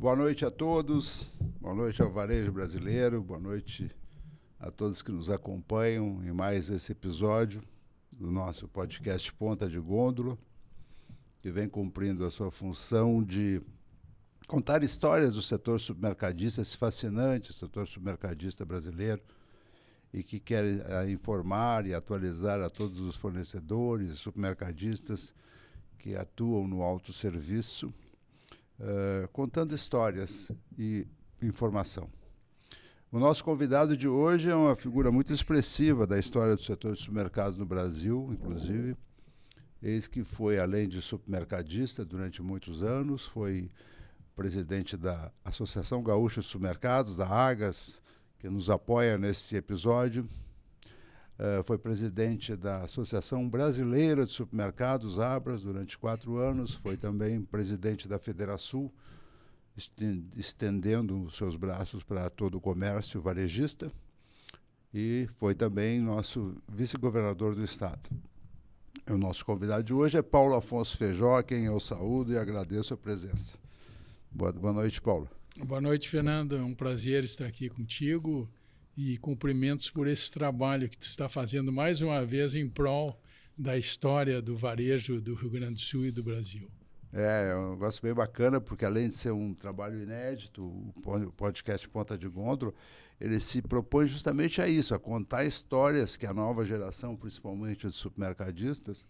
Boa noite a todos, boa noite ao varejo brasileiro, boa noite a todos que nos acompanham em mais esse episódio do nosso podcast Ponta de Gôndola, que vem cumprindo a sua função de contar histórias do setor submercadista, esse fascinante setor submercadista brasileiro, e que quer informar e atualizar a todos os fornecedores e supermercadistas que atuam no autosserviço, contando histórias e informação. O nosso convidado de hoje é uma figura muito expressiva da história do setor de supermercados no Brasil, inclusive. Eis que foi, além de supermercadista durante muitos anos, foi presidente da Associação Gaúcha de Supermercados, da AGAS, que nos apoia neste episódio. Foi presidente da Associação Brasileira de Supermercados, ABRAS, durante 4 anos. Foi também presidente da Federação, estendendo os seus braços para todo o comércio varejista. E foi também nosso vice-governador do Estado. O nosso convidado de hoje é Paulo Afonso Feijó, a quem eu saúdo e agradeço a presença. Boa noite, Paulo. Boa noite, Fernando. É um prazer estar aqui contigo e cumprimentos por esse trabalho que tu está fazendo mais uma vez em prol da história do varejo do Rio Grande do Sul e do Brasil. É um negócio bem bacana, porque além de ser um trabalho inédito, o podcast Ponta de Gôndola, ele se propõe justamente a isso, a contar histórias que a nova geração, principalmente de supermercadistas,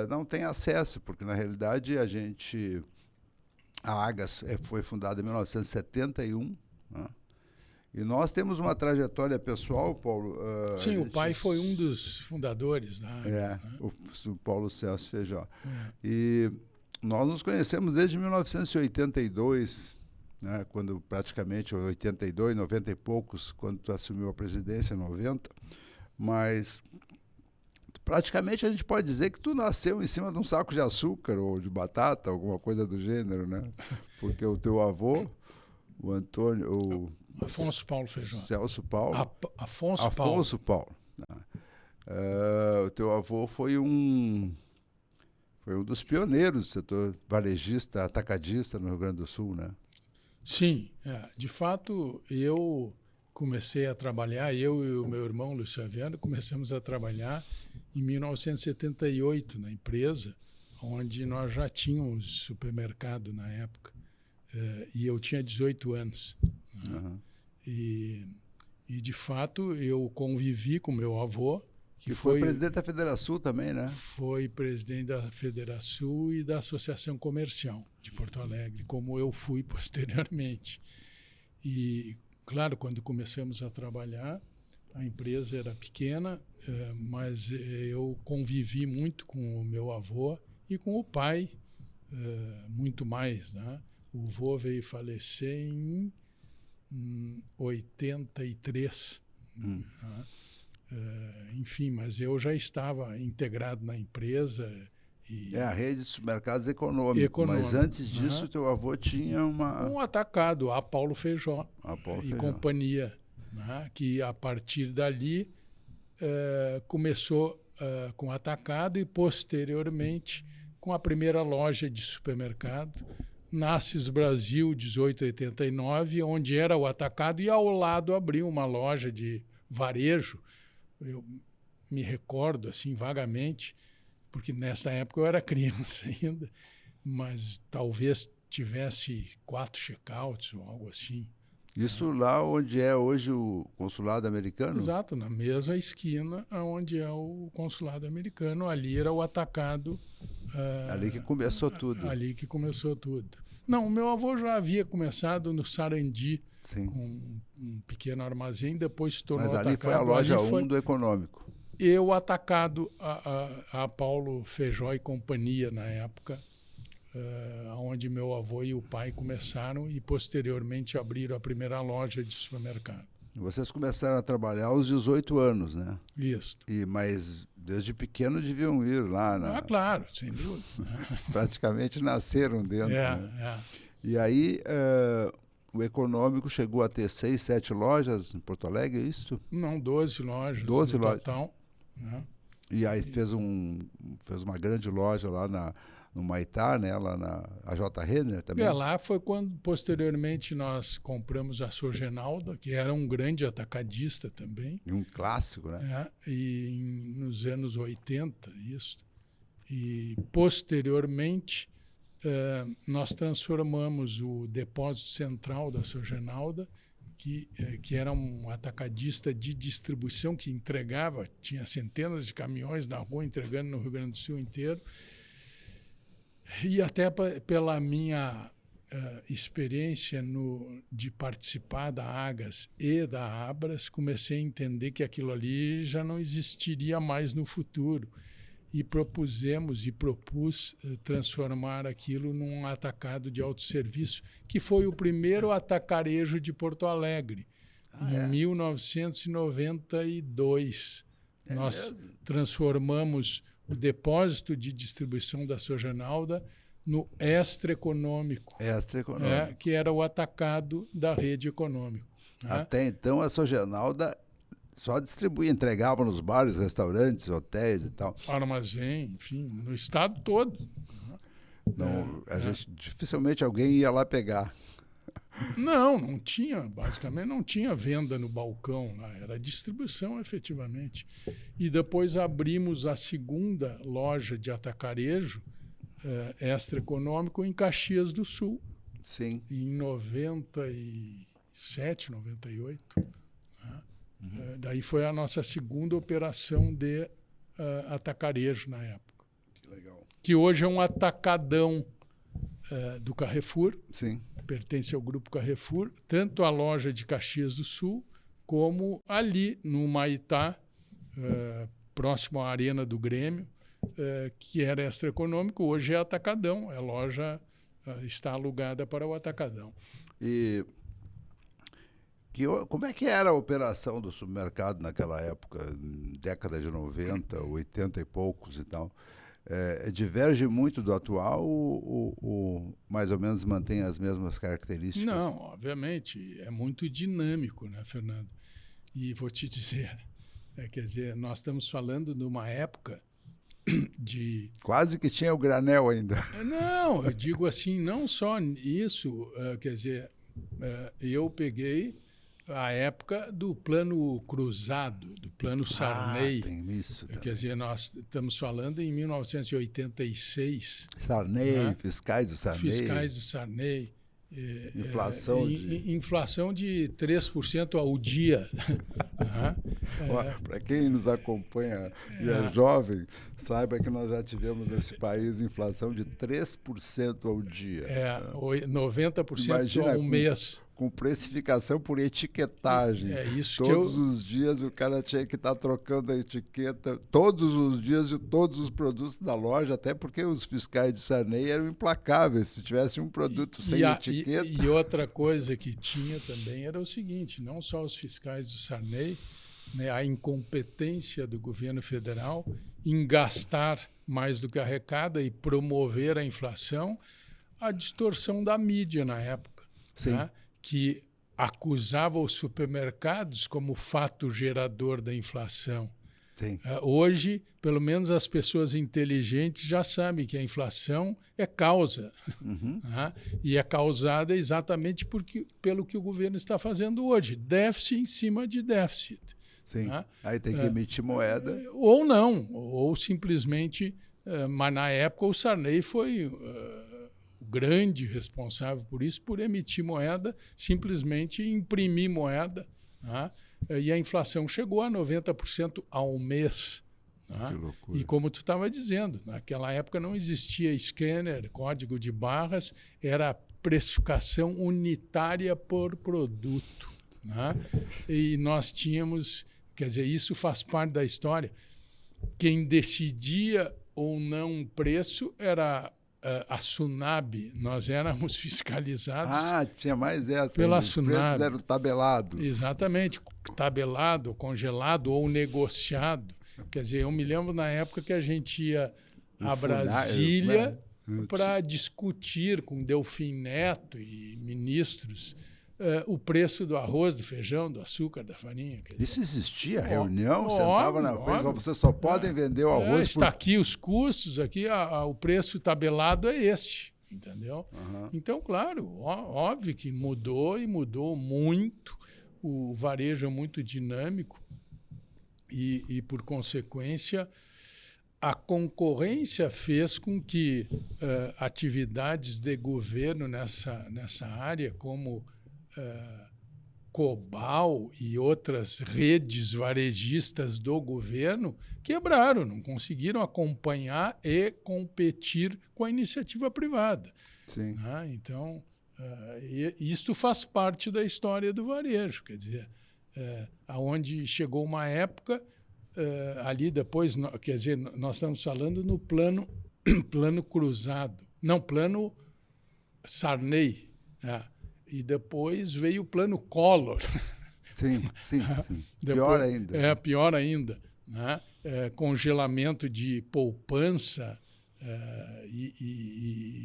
não tem acesso, porque na realidade a AGAS foi fundada em 1971, né? E nós temos uma trajetória pessoal, Paulo. Sim, o pai foi um dos fundadores da AGAS. Né? O Paulo Celso Feijó. E nós nos conhecemos desde 1982, né, quando praticamente, 82, 90 e poucos, quando tu assumiu a presidência, 90, mas praticamente a gente pode dizer que tu nasceu em cima de um saco de açúcar ou de batata, alguma coisa do gênero, né? Porque o teu avô, o Antônio... Afonso Paulo Feijó. Celso Paulo. Afonso Paulo. O teu avô foi um dos pioneiros do setor varejista, atacadista no Rio Grande do Sul, né? Sim, de fato, eu comecei a trabalhar, eu e o meu irmão, Luiz Aviano, começamos a trabalhar em 1978 na empresa, onde nós já tínhamos supermercado na época, e eu tinha 18 anos. Uhum. E, de fato, eu convivi com meu avô, que foi presidente da Federação também, né? Foi presidente da Federação e da Associação Comercial de Porto Alegre, como eu fui posteriormente. E, claro, quando começamos a trabalhar, a empresa era pequena, mas eu convivi muito com o meu avô e com o pai, muito mais, né? O avô veio falecer em 83. Enfim, mas eu já estava integrado na empresa. A rede de supermercados econômico. Mas antes disso, teu avô tinha um atacado, a Paulo Feijó e companhia, né? Que a partir dali começou com atacado e posteriormente com a primeira loja de supermercado, Nasces Brasil 1889, onde era o atacado, e ao lado abriu uma loja de varejo. Eu me recordo assim vagamente, porque nessa época eu era criança ainda, mas talvez tivesse 4 checkouts ou algo assim. Isso lá onde é hoje o consulado americano? Exato, na mesma esquina onde é o consulado americano, ali era o atacado. Ali que começou tudo. Ali que começou tudo. Não, o meu avô já havia começado no Sarandi, sim, com um pequeno armazém, depois se tornou atacado. Mas ali atacado. foi a loja 1 do econômico. E o atacado a Paulo Feijó e companhia na época, onde meu avô e o pai começaram e posteriormente abriram a primeira loja de supermercado. Vocês começaram a trabalhar aos 18 anos, né? Isso. Mas desde pequeno deviam ir lá. Claro, sem dúvida. Praticamente nasceram dentro. Né? E aí o econômico chegou a ter 6, 7 lojas em Porto Alegre, é isso? Não, 12 lojas. 12 lojas. Total, né? E aí fez uma grande loja lá no Maitá, né? Lá na AJ Renner também. Lá foi quando, posteriormente, nós compramos a Sogenalda, que era um grande atacadista também. E um clássico, né? Nos anos 80, isso. E, posteriormente, nós transformamos o depósito central da Sogenalda, que era um atacadista de distribuição que entregava, tinha centenas de caminhões na rua entregando no Rio Grande do Sul inteiro. E até pela minha experiência de participar da Agas e da Abras, comecei a entender que aquilo ali já não existiria mais no futuro. E propus transformar aquilo num atacado de autosserviço, que foi o primeiro atacarejo de Porto Alegre, em 1992. Nós transformamos o depósito de distribuição da Sogenalda no Extra Econômico, que era o atacado da rede econômica. Até então, a Sogenalda só distribuía, entregava nos bares, restaurantes, hotéis e tal. Armazém, enfim, no estado todo. Dificilmente alguém ia lá pegar. Não tinha, basicamente não tinha venda no balcão lá, era distribuição efetivamente. E depois abrimos a segunda loja de atacarejo, Extra Econômico, em Caxias do Sul. Sim. Em 97, 98. Daí foi a nossa segunda operação de atacarejo na época. Que legal. Que hoje é um atacadão do Carrefour. Sim. Pertence ao grupo Carrefour, tanto a loja de Caxias do Sul, como ali no Maitá, próximo à Arena do Grêmio, que era Extra Econômico, hoje é atacadão. A loja está alugada para o atacadão. E como é que era a operação do supermercado naquela época, década de 90, 80 e poucos e tal? Diverge muito do atual ou mais ou menos mantém as mesmas características? Não, obviamente, é muito dinâmico, né, Fernando? E vou te dizer, quer dizer, nós estamos falando de uma época de... Quase que tinha o granel ainda. Não, eu digo assim, não só isso, quer dizer, eu peguei a época do plano cruzado, do plano Sarney. Tem isso também. Quer dizer, nós estamos falando em 1986. Sarney, né? Fiscais do Sarney. Fiscais do Sarney. Inflação de 3% ao dia. Para quem nos acompanha e é jovem, saiba que nós já tivemos nesse país inflação de 3% ao dia. 90% ao mês. Com precificação por etiquetagem. Isso todos os dias o cara tinha que estar trocando a etiqueta, todos os dias de todos os produtos da loja, até porque os fiscais de Sarney eram implacáveis. Se tivesse um produto sem etiqueta... E outra coisa que tinha também era o seguinte, não só os fiscais de Sarney, né, a incompetência do governo federal em gastar mais do que arrecada e promover a inflação, a distorção da mídia na época. Sim. Né? Que acusava os supermercados como fato gerador da inflação. Sim. Hoje, pelo menos as pessoas inteligentes já sabem que a inflação é causa. Uhum. E é causada exatamente pelo que o governo está fazendo hoje. Déficit em cima de déficit. Sim. Aí tem que emitir moeda. Ou não, ou simplesmente... mas na época o Sarney foi... grande responsável por isso, por emitir moeda, simplesmente imprimir moeda. Né? E a inflação chegou a 90% ao mês. Né? Que loucura. E como tu estava dizendo, naquela época não existia scanner, código de barras, era precificação unitária por produto. Né? E nós tínhamos, quer dizer, isso faz parte da história. Quem decidia ou não o preço era... a Sunab, nós éramos fiscalizados. Tinha mais essa. Pela os Sunab. preços eram tabelados. Exatamente, tabelado, congelado ou negociado. Quer dizer, eu me lembro na época que a gente ia a Brasília para discutir com Delfim Neto e ministros o preço do arroz, do feijão, do açúcar, da farinha. Quer dizer, Isso existia? Reunião? Sentava na frente, óbvio. vocês só podem vender o arroz Está aqui os custos, aqui o preço tabelado é este, entendeu? Então, claro, óbvio que mudou e mudou muito. O varejo é muito dinâmico e por consequência, a concorrência fez com que atividades de governo nessa área, como Cobal e outras redes varejistas do governo, quebraram, não conseguiram acompanhar e competir com a iniciativa privada. Sim. Né? Então, isto faz parte da história do varejo, quer dizer, aonde chegou uma época, ali depois, quer dizer, nós estamos falando no plano cruzado, não, plano Sarney, né? E depois veio o plano Collor. Sim. Depois, pior ainda. Pior ainda. Né? Congelamento de poupança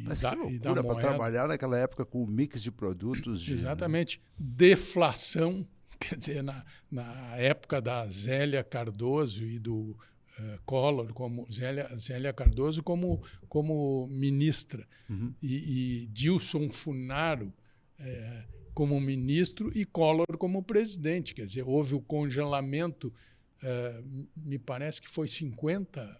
Mas que loucura para trabalhar naquela época com o mix de produtos. Exatamente. Deflação, quer dizer, na época da Zélia Cardoso e do Collor, como Zélia Cardoso como ministra, e Dilson Funaro como ministro e Collor como presidente. Quer dizer, houve o congelamento, me parece que foi 50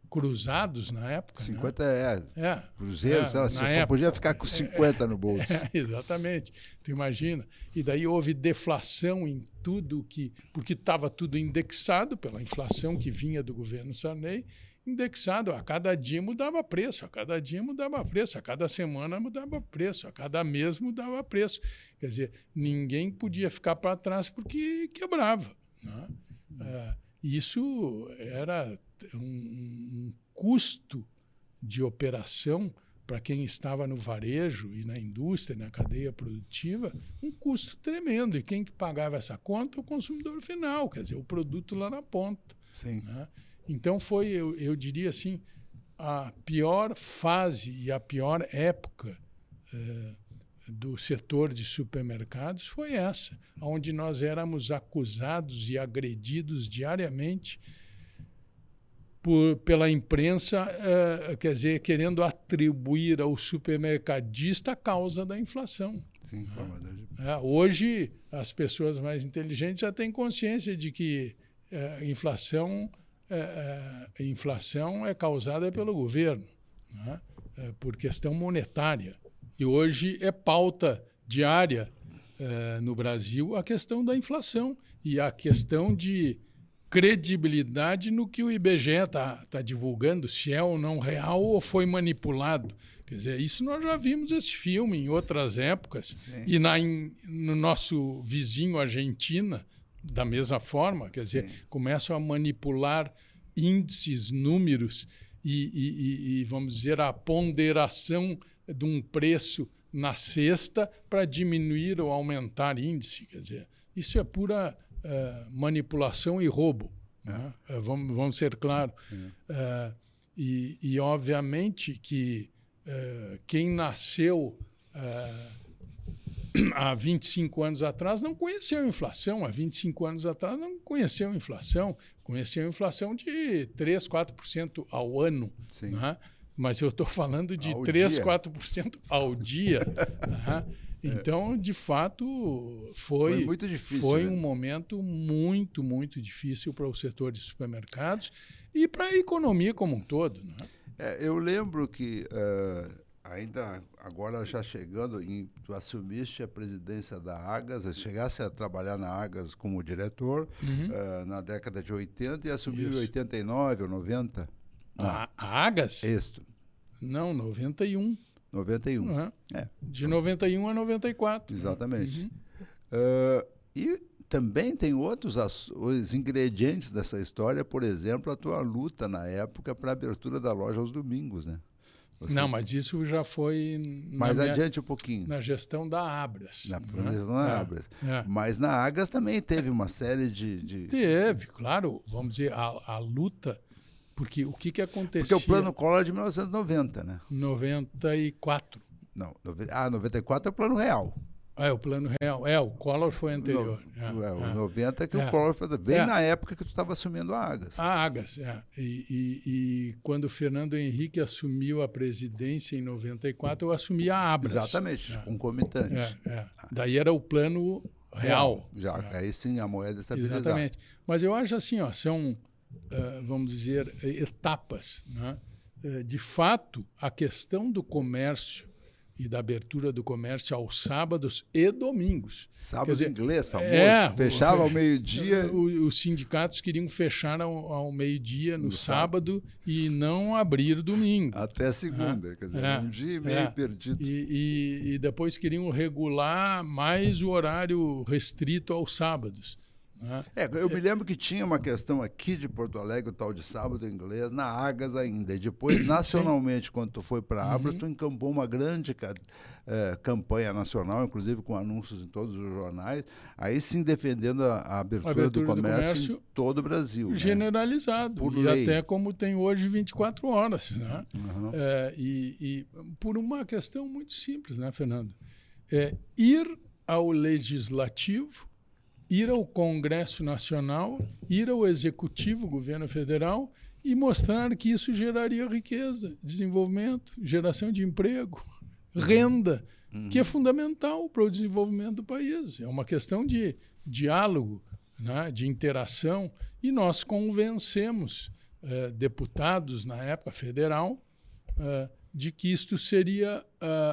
cruzados na época. 50 né? Cruzeiros, você só podia ficar com 50 no bolso. Exatamente, tu imagina. E daí houve deflação em tudo, porque estava tudo indexado pela inflação que vinha do governo Sarney, indexado, a cada dia mudava preço, a cada dia mudava preço, a cada semana mudava preço, a cada mês mudava preço. Quer dizer, ninguém podia ficar para trás porque quebrava. Né? Isso era um custo de operação para quem estava no varejo e na indústria, na cadeia produtiva, um custo tremendo. E quem que pagava essa conta? O consumidor final, quer dizer, o produto lá na ponta. Sim. Né? Então foi, eu diria assim, a pior fase e a pior época do setor de supermercados foi essa, onde nós éramos acusados e agredidos diariamente pela imprensa, quer dizer, querendo atribuir ao supermercadista a causa da inflação. Sim, hoje, as pessoas mais inteligentes já têm consciência de que a inflação é causada pelo governo, né? Por questão monetária. E hoje é pauta diária no Brasil a questão da inflação e a questão de credibilidade no que o IBGE está divulgando, se é ou não real ou foi manipulado. Quer dizer, isso nós já vimos esse filme em outras épocas. Sim. E no nosso vizinho Argentina, da mesma forma, quer dizer, começam a manipular índices, números e, vamos dizer, a ponderação de um preço na cesta para diminuir ou aumentar índice. Quer dizer, isso é pura manipulação e roubo. Né? Vamos ser claros. E, obviamente, que quem nasceu há 25 anos atrás não conheceu a inflação. Há 25 anos atrás não conheceu a inflação. Conheceu a inflação de 3%, 4% ao ano. Né? Mas eu estou falando de 3%, 4% ao dia. Né? Então, de fato, foi muito difícil, foi né? Um momento muito, muito difícil para o setor de supermercados e para a economia como um todo. Né? Eu lembro que, ainda agora já chegando, tu assumiste a presidência da Agas, chegasse a trabalhar na Agas como diretor na década de 80 e assumiu em 89 ou 90. A Agas? Isso. Não, 91. 91. Uhum. De 91 a 94. Exatamente. E também tem os ingredientes dessa história, por exemplo, a tua luta na época para a abertura da loja aos domingos, né? Não, mas isso já foi... Mais adiante um pouquinho. Na gestão da Abras. Na gestão da Abras. Mas na Agas também teve uma série de... Teve, claro. Vamos dizer, a luta... Porque o que acontecia... Porque o plano Collor é de 1990, né? 94. Não, 94 é o plano real. É, o Plano Real. O Collor foi anterior. O 90 que o Collor foi bem na época que tu estava assumindo a Agas. A Agas, E quando o Fernando Henrique assumiu a presidência em 94, eu assumi a Abras. Exatamente, concomitante. Daí era o Plano Real. Aí sim a moeda estabilizada. Exatamente. Mas eu acho assim, são, vamos dizer, etapas. Né? De fato, a questão do comércio e da abertura do comércio aos sábados e domingos. Sábado inglês, famoso, fechava ao meio-dia. Os sindicatos queriam fechar ao meio-dia no sábado e não abrir domingo. Até segunda, quer dizer, um dia e meio perdido. E depois queriam regular mais o horário restrito aos sábados. Eu me lembro que tinha uma questão aqui de Porto Alegre, o tal de sábado inglês, na Agas ainda. E depois, nacionalmente, quando tu foi para Abras, tu encampou uma grande campanha nacional, inclusive com anúncios em todos os jornais, aí sim defendendo a abertura do comércio em todo o Brasil. Generalizado. Por e lei. até como tem hoje 24 horas. Né? E por uma questão muito simples, né, Fernando? Ir ao Legislativo, ir ao Congresso Nacional, ir ao Executivo, Governo Federal, e mostrar que isso geraria riqueza, desenvolvimento, geração de emprego, renda, que é fundamental para o desenvolvimento do país. É uma questão de diálogo, né, de interação, e nós convencemos deputados, na época federal, de que isto seria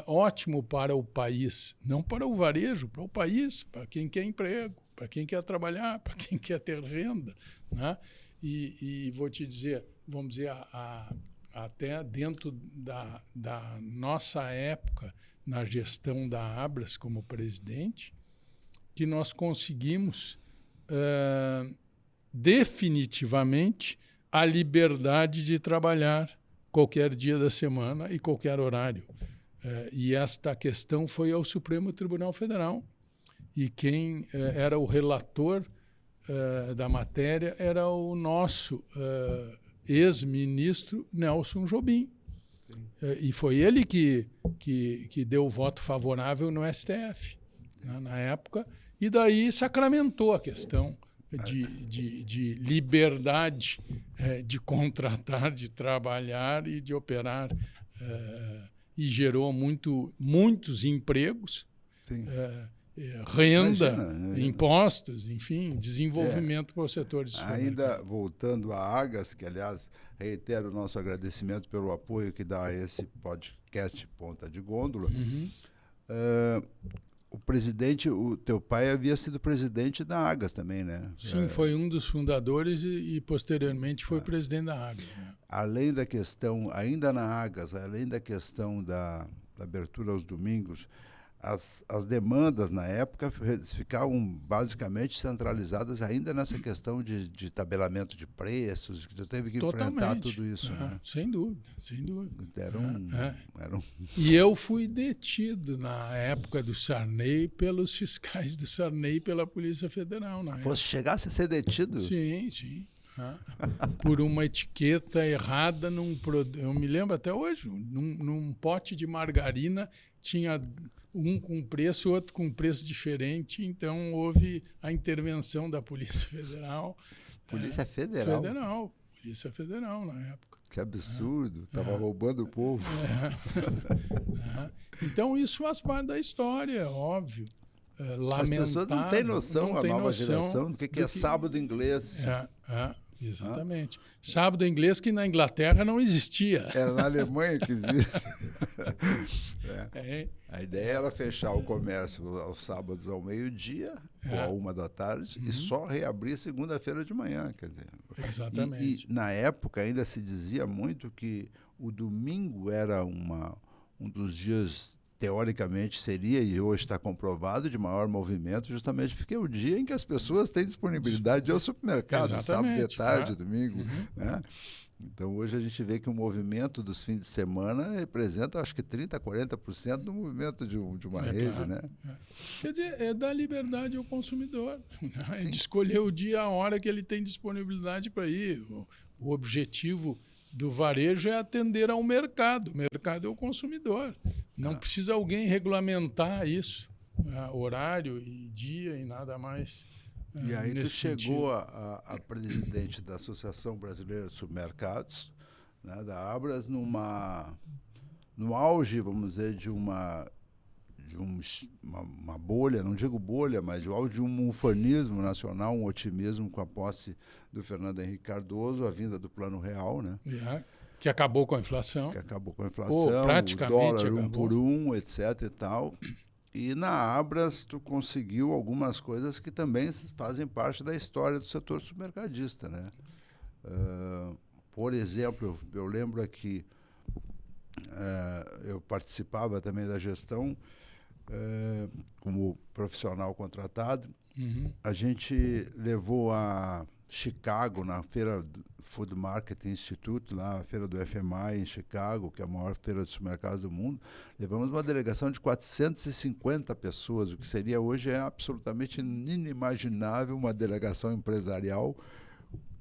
ótimo para o país, não para o varejo, para o país, para quem quer emprego, para quem quer trabalhar, para quem quer ter renda. Né? E vou te dizer, vamos dizer, até dentro da nossa época, na gestão da Abras como presidente, que nós conseguimos definitivamente a liberdade de trabalhar qualquer dia da semana e qualquer horário. E esta questão foi ao Supremo Tribunal Federal. E quem era o relator da matéria era o nosso ex-ministro Nelson Jobim. E foi ele que deu o voto favorável no STF, né, na época, e daí sacramentou a questão de liberdade de contratar, de trabalhar e de operar, e gerou muitos empregos, renda, impostos, enfim, desenvolvimento para o setor de supermercado. Ainda voltando à Agas, que, aliás, reitero o nosso agradecimento pelo apoio que dá a esse podcast Ponta de Gôndola. O presidente, o teu pai havia sido presidente da Agas também, né? Sim, foi um dos fundadores e posteriormente foi presidente da Agas. Né? Além da questão, ainda na Agas, além da questão da abertura aos domingos, as demandas na época ficavam basicamente centralizadas ainda nessa questão de tabelamento de preços, que tu teve que enfrentar tudo isso, né? Sem dúvida, sem dúvida. E eu fui detido na época do Sarney pelos fiscais do Sarney e pela Polícia Federal. Chegasse a ser detido? Sim, sim. Por uma etiqueta errada eu me lembro até hoje, num pote de margarina tinha um com preço, outro com preço diferente, então houve a intervenção da Polícia Federal. Polícia Federal? Polícia Federal na época. Que absurdo, estava roubando o povo. Então isso faz parte da história, óbvio. Lamentável. As pessoas não têm noção, a nova geração, do que é sábado inglês. Exatamente. Sábado inglês que na Inglaterra não existia. Era na Alemanha que existe. A ideia era fechar o comércio aos sábados ao meio-dia ou à 1h e só reabrir segunda-feira de manhã. Quer dizer. Exatamente. E na época ainda se dizia muito que o domingo era um dos dias, teoricamente seria, e hoje está comprovado, de maior movimento, justamente porque é o dia em que as pessoas têm disponibilidade de ir ao supermercado, sábado de tarde, domingo. Né? Então, hoje a gente vê que o movimento dos fins de semana representa, acho que 30%, 40% do movimento de uma rede. Claro. Né? Quer dizer, é dar liberdade ao consumidor, de escolher o dia, a hora que ele tem disponibilidade para ir. O objetivo do varejo é atender ao mercado. O mercado é o consumidor. Não precisa alguém regulamentar isso. horário e dia e nada mais. E aí tu chegou a presidente da Associação Brasileira de Supermercados, né, da Abras, no auge, vamos dizer, de uma bolha, não digo bolha, mas de auge de um ufanismo nacional, um otimismo com a posse do Fernando Henrique Cardoso, a vinda do Plano Real, né? Que acabou com a inflação. Que acabou com a inflação, praticamente o dólar acabou. 1 por 1, etc. e tal. E na Abras tu conseguiu algumas coisas que também fazem parte da história do setor supermercadista, né? Por exemplo, eu lembro aqui, eu participava também da gestão como profissional contratado. A gente levou a Chicago, na feira do Food Market Institute, lá a feira do FMI em Chicago, que é a maior feira de supermercados do mundo. Levamos uma delegação de 450 pessoas, o que seria hoje absolutamente inimaginável, uma delegação empresarial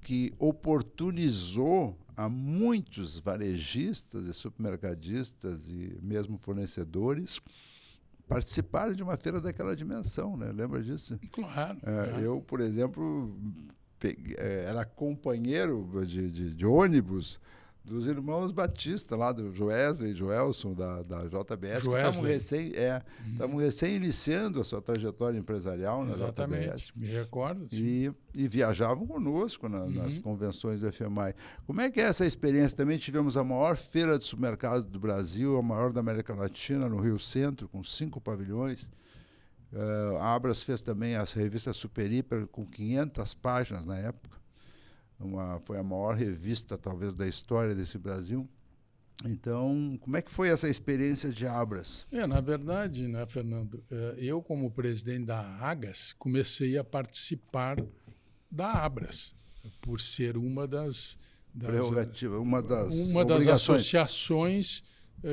que oportunizou a muitos varejistas e supermercadistas e mesmo fornecedores participarem de uma feira daquela dimensão, né? Lembra disso? Claro. Eu, por exemplo, era companheiro de ônibus dos irmãos Batista, lá do Joesley e Joelson, da JBS, que estavam recém iniciando a sua trajetória empresarial na Exatamente, JBS. Me recordo. E viajavam conosco nas convenções do FMI. Como é que é essa experiência? Também tivemos a maior feira de supermercado do Brasil, a maior da América Latina, no Rio Centro, com 5 pavilhões. A Abras fez também as revistas Super Hiper, com 500 páginas na época. Foi a maior revista, talvez, da história desse Brasil. Então, como é que foi essa experiência de Abras? Na verdade, né, Fernando, eu, como presidente da Agas, comecei a participar da Abras, por ser uma das prerrogativas, uma das associações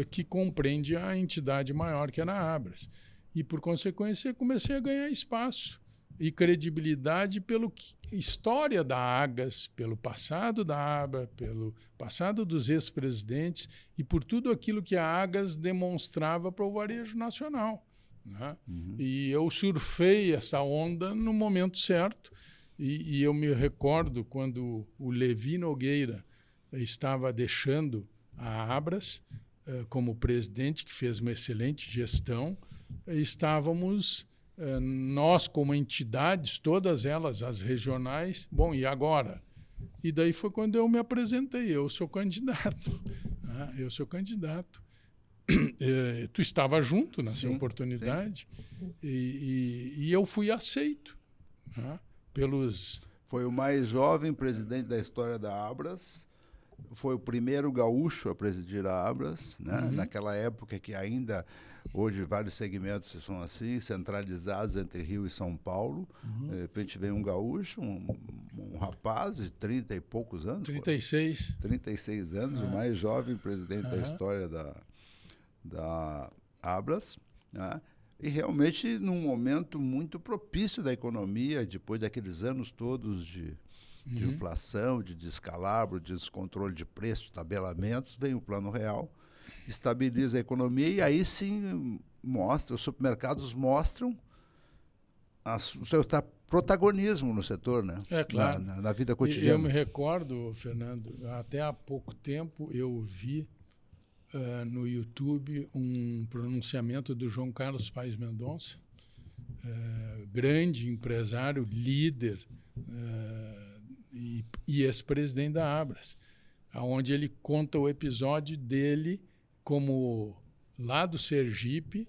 que compreende a entidade maior que é na Abras. E, por consequência, comecei a ganhar espaço e credibilidade pela história da Agas, pelo passado da Abra, pelo passado dos ex-presidentes e por tudo aquilo que a Agas demonstrava para o varejo nacional, né? E eu surfei essa onda no momento certo e eu me recordo quando o Levi Nogueira estava deixando a Abras como presidente, que fez uma excelente gestão, estávamos... nós, como entidades, todas elas, as regionais, bom, e agora? E daí foi quando eu me apresentei, eu sou candidato. Eu sou candidato. Tu estava junto nessa oportunidade e eu fui aceito pelos... Foi o mais jovem presidente da história da Abras, foi o primeiro gaúcho a presidir a Abras, né? Naquela época que ainda... Hoje, vários segmentos são assim, centralizados entre Rio e São Paulo. De repente vem um gaúcho, um rapaz de 30 e poucos anos. 36. 36 anos, o mais jovem presidente da história da Abras. Né? E realmente num momento muito propício da economia, depois daqueles anos todos de inflação, de descalabro, de descontrole de preços, tabelamentos, vem o Plano Real, estabiliza a economia e aí sim os supermercados mostram o seu protagonismo no setor, né? Claro. Na vida cotidiana. Eu me recordo, Fernando, até há pouco tempo eu vi no YouTube um pronunciamento do João Carlos Paes Mendonça, grande empresário, líder e ex-presidente da Abras, onde ele conta o episódio dele como lá do Sergipe,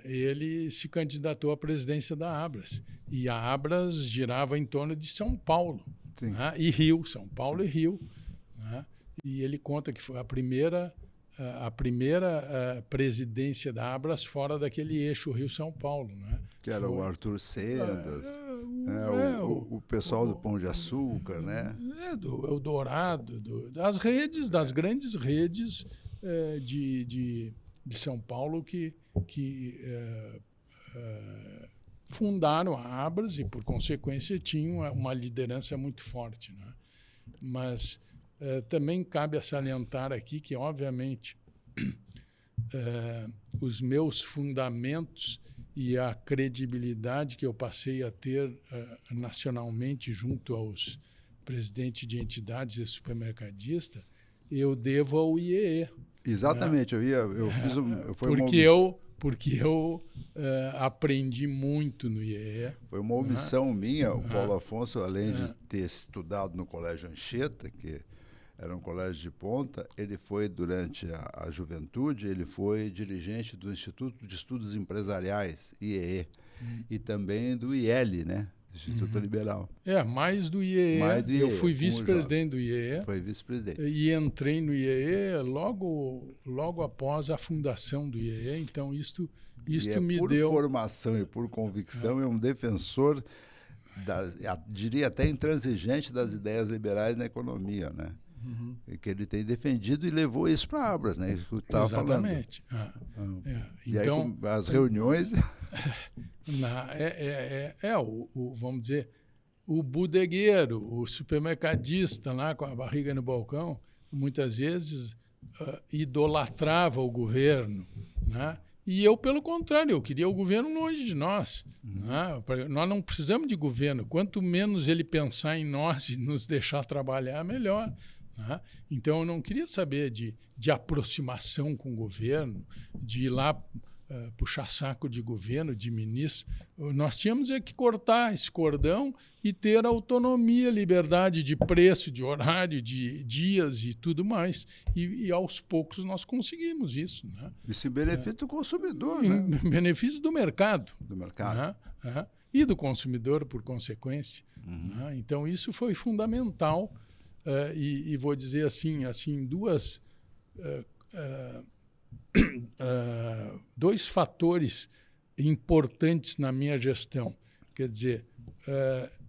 ele se candidatou à presidência da Abras. E a Abras girava em torno de São Paulo, né? E Rio, São Paulo e Rio. Né? E ele conta que foi a primeira presidência da Abras fora daquele eixo Rio-São Paulo. Né? Que era o Arthur Sendas, o pessoal do Pão de Açúcar, né? Do Eldorado, das grandes redes de São Paulo que fundaram a Abras e, por consequência, tinham uma liderança muito forte. Né? Mas também cabe a salientar aqui que, obviamente, os meus fundamentos e a credibilidade que eu passei a ter nacionalmente junto aos presidentes de entidades e supermercadistas, eu devo ao IEE. Exatamente, né? Porque eu aprendi muito no IEE. Foi uma omissão minha. O Paulo Afonso, além de ter estudado no Colégio Anchieta, que era um colégio de ponta, ele foi, durante a juventude, ele foi dirigente do Instituto de Estudos Empresariais, IEE, e também do IL, né? Instituto Liberal. Mais do IEE. Eu fui vice-presidente do IEE. Foi vice-presidente. E entrei no IEE logo após a fundação do IEE. Então, isto me deu... Por formação e por convicção, é um defensor, diria até intransigente, das ideias liberais na economia, né? Que ele tem defendido e levou isso para a Abras, né? Que eu estava falando. Exatamente. E então, aí, as reuniões... vamos dizer, o bodegueiro, o supermercadista lá com a barriga no balcão, muitas vezes idolatrava o governo, né? E eu, pelo contrário, eu queria o governo longe de nós. Né? Nós não precisamos de governo. Quanto menos ele pensar em nós e nos deixar trabalhar, melhor. Né? Então, eu não queria saber de aproximação com o governo, de ir lá puxar saco de governo, de ministro. Nós tínhamos que cortar esse cordão e ter autonomia, liberdade de preço, de horário, de dias e tudo mais. E aos poucos nós conseguimos isso. Né? Isso em benefício do consumidor, em né? benefício do mercado. Do mercado. E do consumidor, por consequência. Né? Então, isso foi fundamental. E vou dizer assim dois fatores importantes na minha gestão. Quer dizer,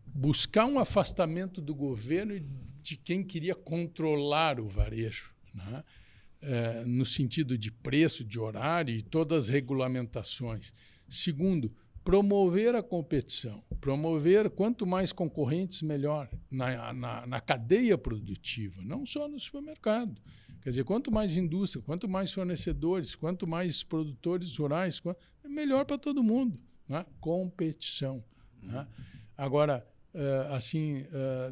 buscar um afastamento do governo e de quem queria controlar o varejo, né? No sentido de preço, de horário e todas as regulamentações. Segundo, promover a competição. Promover quanto mais concorrentes, melhor, na cadeia produtiva, não só no supermercado. Quer dizer, quanto mais indústria, quanto mais fornecedores, quanto mais produtores rurais, melhor para todo mundo. Né? Competição. Né? Agora,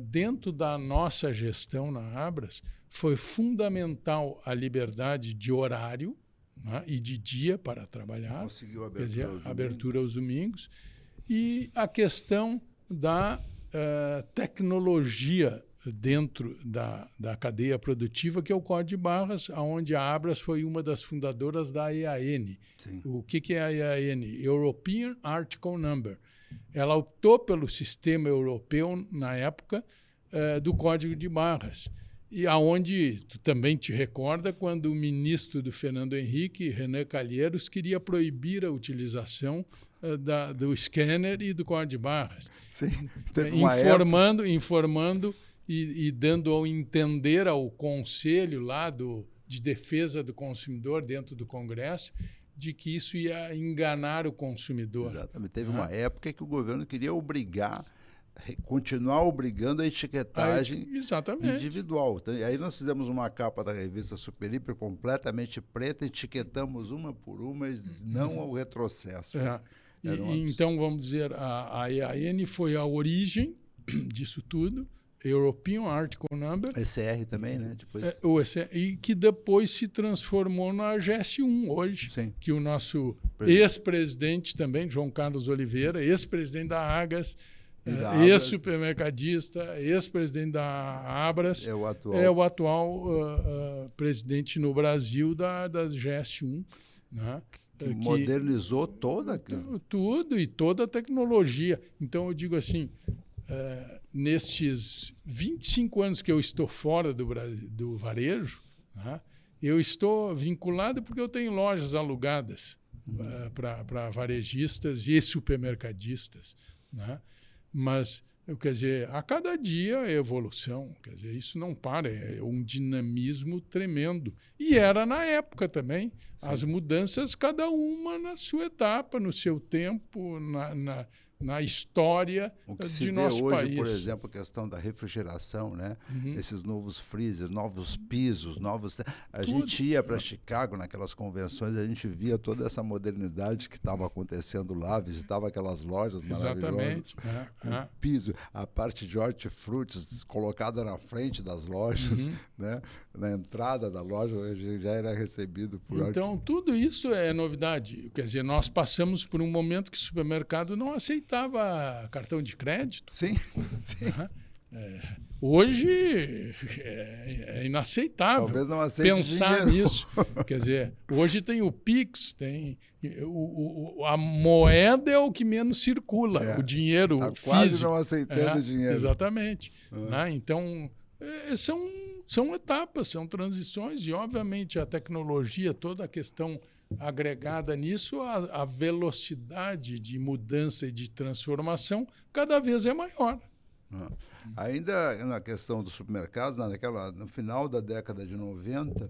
dentro da nossa gestão na Abras, foi fundamental a liberdade de horário, né? E de dia para trabalhar. Conseguiu a quer dizer, abertura aos domingos. E a questão da tecnologia dentro da cadeia produtiva, que é o Código de Barras, onde a Abras foi uma das fundadoras da EAN. Sim. O que é a EAN? European Article Number. Ela optou pelo sistema europeu, na época, do Código de Barras. E aonde tu também te recorda quando o ministro do Fernando Henrique, Renan Calheiros, queria proibir a utilização do scanner e do Código de Barras. Sim. Informando e dando ao entender ao Conselho lá de Defesa do Consumidor dentro do Congresso de que isso ia enganar o consumidor. Exatamente. Teve uma época que o governo queria continuar obrigando a etiquetagem individual. Então, aí nós fizemos uma capa da revista Super Hiper completamente preta, etiquetamos uma por uma, não ao retrocesso. Então, vamos dizer, a EAN foi a origem disso tudo, European Article Number. ECR também, né? Depois... o ECR, e que depois se transformou na GS1 hoje, Sim. Que o nosso ex-presidente também, João Carlos Oliveira, ex-presidente da Agas, ex-supermercadista, ex-presidente da Abras, é o atual presidente no Brasil da GS1, né? Que modernizou tudo e toda a tecnologia. Então, eu digo assim, nestes 25 anos que eu estou fora do varejo, né, eu estou vinculado porque eu tenho lojas alugadas para varejistas e supermercadistas, né? Mas, quer dizer, a cada dia é evolução, quer dizer, isso não para, é um dinamismo tremendo. E era na época também, as mudanças, cada uma na sua etapa, no seu tempo, na história o que se de vê nosso hoje, país. por exemplo, a questão da refrigeração, né? Esses novos freezers, novos pisos, novos... A gente ia para Chicago, naquelas convenções, a gente via toda essa modernidade que estava acontecendo lá, visitava aquelas lojas maravilhosas. Com piso, a parte de hortifrutis colocada na frente das lojas, né? Na entrada da loja, a gente já era recebido por... Então, tudo isso é novidade. Quer dizer, nós passamos por um momento que o supermercado não aceitava cartão de crédito. Sim, sim. Hoje é inaceitável Talvez não aceite pensar dinheiro. nisso. Quer dizer, hoje tem o Pix, tem a moeda é o que menos circula, o dinheiro tá físico. Quase não aceitando dinheiro. Exatamente. Então, são etapas, são transições e, obviamente, a tecnologia, toda a questão agregada nisso, a velocidade de mudança e de transformação cada vez é maior. Ainda na questão dos supermercados, no final da década de 90,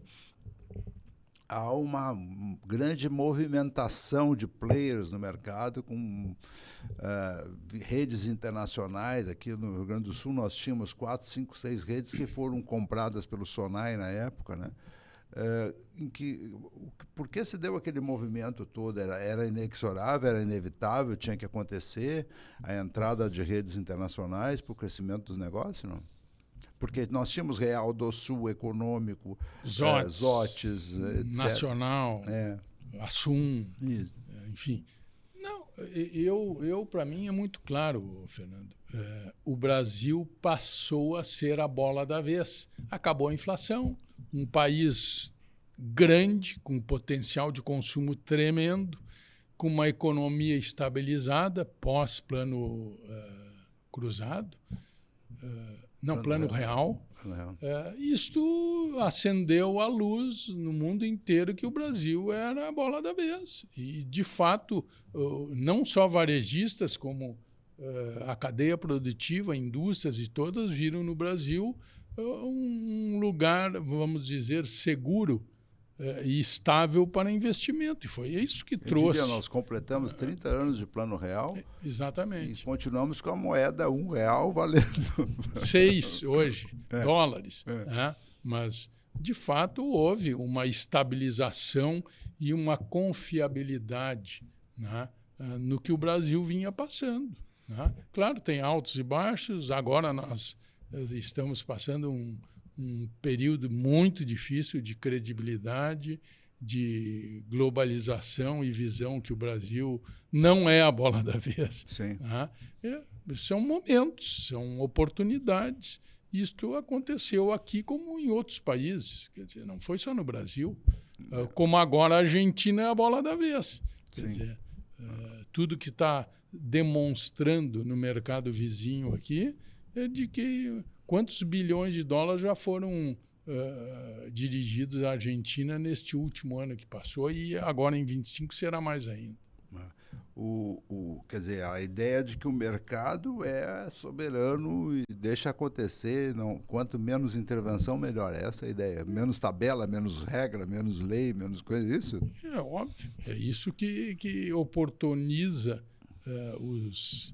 há uma grande movimentação de players no mercado com redes internacionais. Aqui no Rio Grande do Sul nós tínhamos 4, 5, 6 redes que foram compradas pelo Sonai na época, né? Por que se deu aquele movimento todo? Era inexorável, era inevitável, tinha que acontecer a entrada de redes internacionais para o crescimento dos negócios, não? Porque nós tínhamos Real do Sul, Econômico, Zotes, etc. Nacional, Assum, enfim. Não, para mim é muito claro, Fernando. O Brasil passou a ser a bola da vez. Acabou a inflação. Um país grande, com potencial de consumo tremendo, com uma economia estabilizada, pós-plano cruzado, plano real. Isto acendeu a luz no mundo inteiro que o Brasil era a bola da vez. E, de fato, não só varejistas, como a cadeia produtiva, indústrias e todas viram no Brasil um lugar, vamos dizer, seguro e estável para investimento. E foi isso que trouxe. Nós completamos 30 anos de Plano Real. Exatamente. E continuamos com a moeda R$1 valendo 6 hoje, dólares. Mas, de fato, houve uma estabilização e uma confiabilidade, né, no que o Brasil vinha passando. Né? Claro, tem altos e baixos. Agora nós estamos passando um período muito difícil de credibilidade, de globalização e visão que o Brasil não é a bola da vez. Sim. São momentos, são oportunidades. Isto aconteceu aqui como em outros países. Quer dizer, não foi só no Brasil. Como agora a Argentina é a bola da vez. Quer dizer, tudo que está demonstrando no mercado vizinho aqui é de que quantos bilhões de dólares já foram dirigidos à Argentina neste último ano que passou, e agora em 25 será mais ainda. Quer dizer, a ideia de que o mercado é soberano e deixa acontecer, quanto menos intervenção, melhor. Essa é a ideia. Menos tabela, menos regra, menos lei, menos coisa, isso? É óbvio. É isso que oportuniza os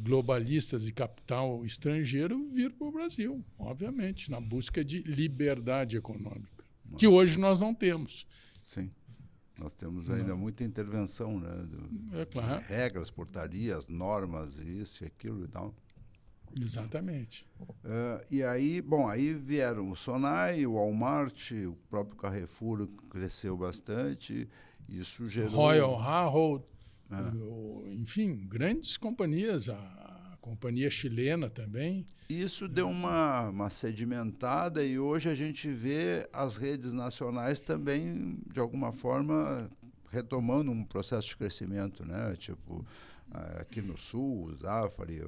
globalistas de capital estrangeiro vir para o Brasil, obviamente, na busca de liberdade econômica, que hoje nós não temos. Sim. Nós temos ainda muita intervenção, né? Claro. Regras, portarias, normas, isso e aquilo e tal. Exatamente. E aí, aí vieram o Sonai, o Walmart, o próprio Carrefour cresceu bastante. Isso gerou... Royal Harold, enfim, grandes companhias, a companhia chilena também. Isso deu uma sedimentada e hoje a gente vê as redes nacionais também, de alguma forma, retomando um processo de crescimento, né? Tipo, aqui no Sul, o Zafari,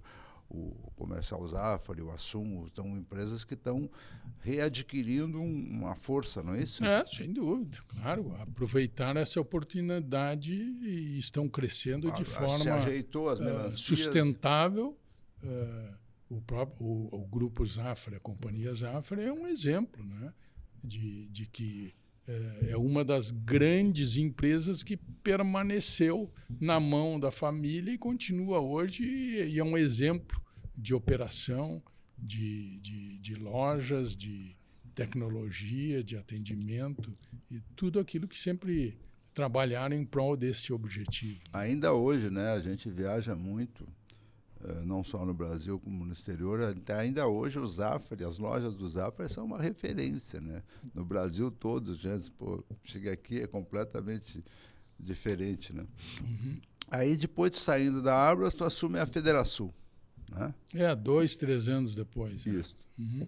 o Comercial Zafari, o Assum, são empresas que estão readquirindo uma força, não é isso? Sem dúvida, claro. Aproveitaram essa oportunidade e estão crescendo de forma se ajeitou as melancias. Sustentável. O Grupo Zafra, a Companhia Zafra, é um exemplo, né, de que é uma das grandes empresas que permaneceu na mão da família e continua hoje, e é um exemplo de operação, de lojas, de tecnologia, de atendimento e tudo aquilo que sempre trabalharam em prol desse objetivo. Ainda hoje, né, a gente viaja muito, não só no Brasil como no exterior. Ainda hoje o Zafari, as lojas do Zafari são uma referência, né? No Brasil todo, gente, pô, chega aqui é completamente diferente, né? Uhum. Aí depois de saindo da Abras, tu assume a Federação, né? 2, 3 anos depois. Isso. Uhum.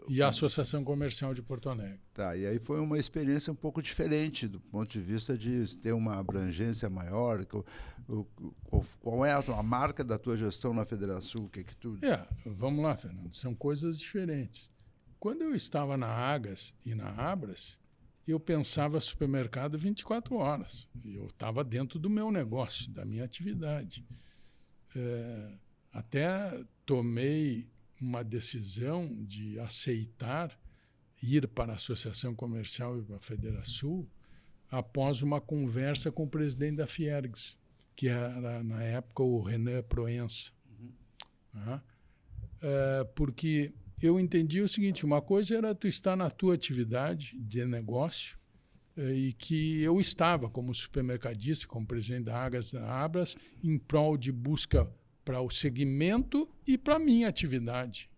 E a Associação Comercial de Porto Alegre. Tá, e aí foi uma experiência um pouco diferente do ponto de vista de ter uma abrangência maior. Qual é a marca da tua gestão na Federação? O que tu... Vamos lá, Fernando. São coisas diferentes. Quando eu estava na Agas e na Abras, eu pensava supermercado 24 horas. Eu estava dentro do meu negócio, da minha atividade. Até tomei uma decisão de aceitar ir para a Associação Comercial e para a Federação após uma conversa com o presidente da Fiergs, que era, na época, o Renan Proença. Porque eu entendi o seguinte, uma coisa era tu estar na tua atividade de negócio, e que eu estava como supermercadista, como presidente da Agas da Abras, em prol de busca para o segmento e para a minha atividade.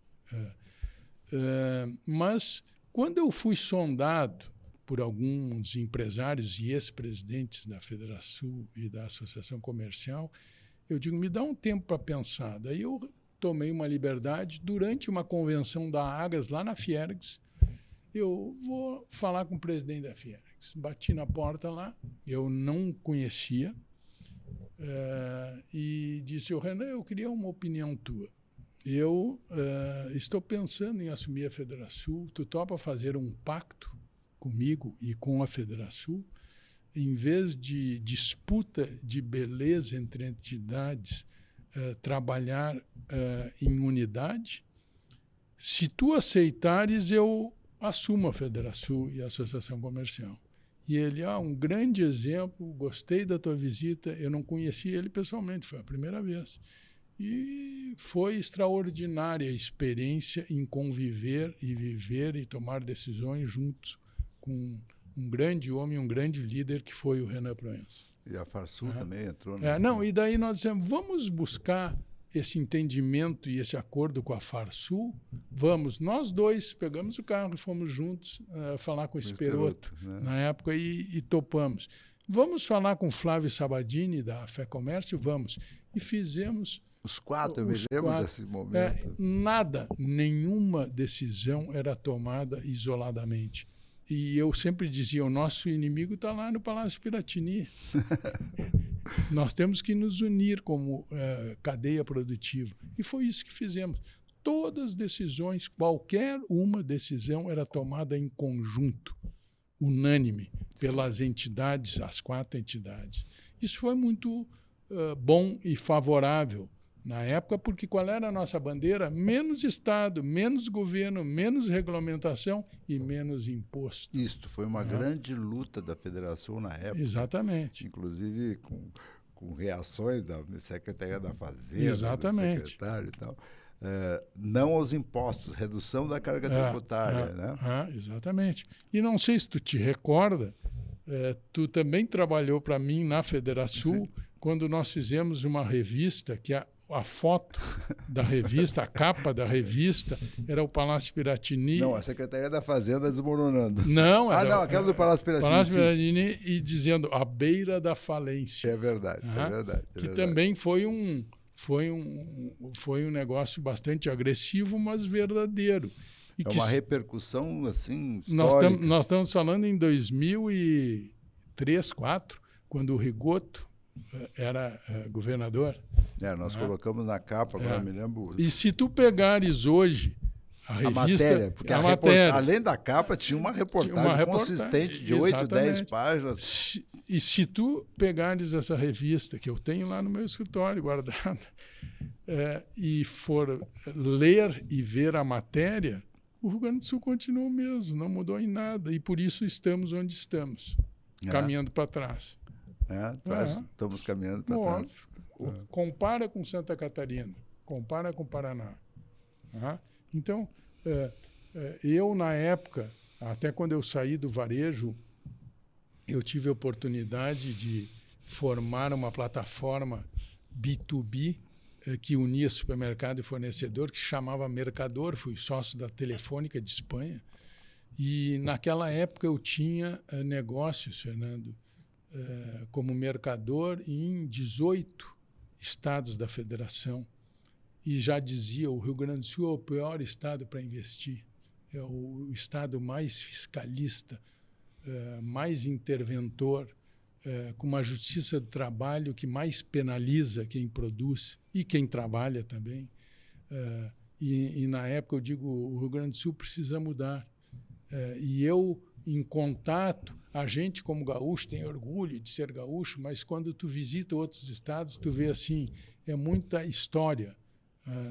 Mas, quando eu fui sondado por alguns empresários e ex-presidentes da Federação e da Associação Comercial, eu digo, me dá um tempo para pensar. Daí eu tomei uma liberdade durante uma convenção da Agas, lá na Fiergs. Eu vou falar com o presidente da Fiergs. Bati na porta lá, eu não conhecia, e disse, Renan, eu queria uma opinião tua. Eu estou pensando em assumir a Federação, tu topa fazer um pacto comigo e com a Federação, em vez de disputa de beleza entre entidades, trabalhar em unidade? Se tu aceitares, eu assumo a Federação e a Associação Comercial. E ele, um grande exemplo, gostei da tua visita, eu não conhecia ele pessoalmente, foi a primeira vez. E foi extraordinária a experiência em conviver e viver e tomar decisões juntos com um grande homem, um grande líder que foi o Renan Proença. E a Farsul também entrou. E daí nós dissemos, vamos buscar esse entendimento e esse acordo com a Farsul. Vamos, nós dois pegamos o carro e fomos juntos falar com o Esperoto, né? Na época, e topamos. Vamos falar com o Flávio Sabadini, da Fé Comércio? Vamos. E fizemos... Os quatro, eu me lembro desse momento. Nenhuma decisão era tomada isoladamente. E eu sempre dizia, o nosso inimigo está lá no Palácio Piratini. Nós temos que nos unir como cadeia produtiva. E foi isso que fizemos. Todas as decisões, qualquer uma decisão era tomada em conjunto, unânime, pelas entidades, as 4 entidades. Isso foi muito bom e favorável na época, porque qual era a nossa bandeira? Menos Estado, menos governo, menos regulamentação e menos imposto. Isso foi uma grande luta da Federação na época. Exatamente. Inclusive com reações da Secretaria da Fazenda, exatamente, do secretário e tal. Não aos impostos, redução da carga tributária. Né? Exatamente. E não sei se tu te recorda, tu também trabalhou para mim na Federação, quando nós fizemos uma revista que a foto da revista, a capa da revista, era o Palácio Piratini. Não, a Secretaria da Fazenda desmoronando. Não, aquela do Palácio Piratini. Palácio Piratini e dizendo à beira da falência. É verdade, é verdade. Que também foi um negócio bastante agressivo, mas verdadeiro. E uma repercussão assim histórica. Nós estamos falando em 2003, 2004, quando o Rigoto era governador. Nós colocamos na capa, agora me lembro. E se tu pegares hoje a revista... matéria, porque a matéria, além da capa, tinha uma reportagem consistente de 8, 10 páginas. E se tu pegares essa revista, que eu tenho lá no meu escritório guardada, e for ler e ver a matéria, o Rio Grande do Sul continua o mesmo, não mudou em nada. E por isso estamos onde estamos, caminhando para trás. Estamos caminhando para trás. Compara com Santa Catarina, compara com Paraná. Então, eu, na época, até quando eu saí do varejo, eu tive a oportunidade de formar uma plataforma B2B que unia supermercado e fornecedor, que chamava Mercador. Fui sócio da Telefônica de Espanha. E, naquela época, eu tinha negócios, Fernando, como mercador em 18 estados da federação. E já dizia, o Rio Grande do Sul é o pior estado para investir. É o estado mais fiscalista, mais interventor, com uma justiça do trabalho que mais penaliza quem produz e quem trabalha também. E na época, eu digo, o Rio Grande do Sul precisa mudar. E eu, em contato, a gente como gaúcho tem orgulho de ser gaúcho, mas quando tu visita outros estados, tu vê assim, é muita história.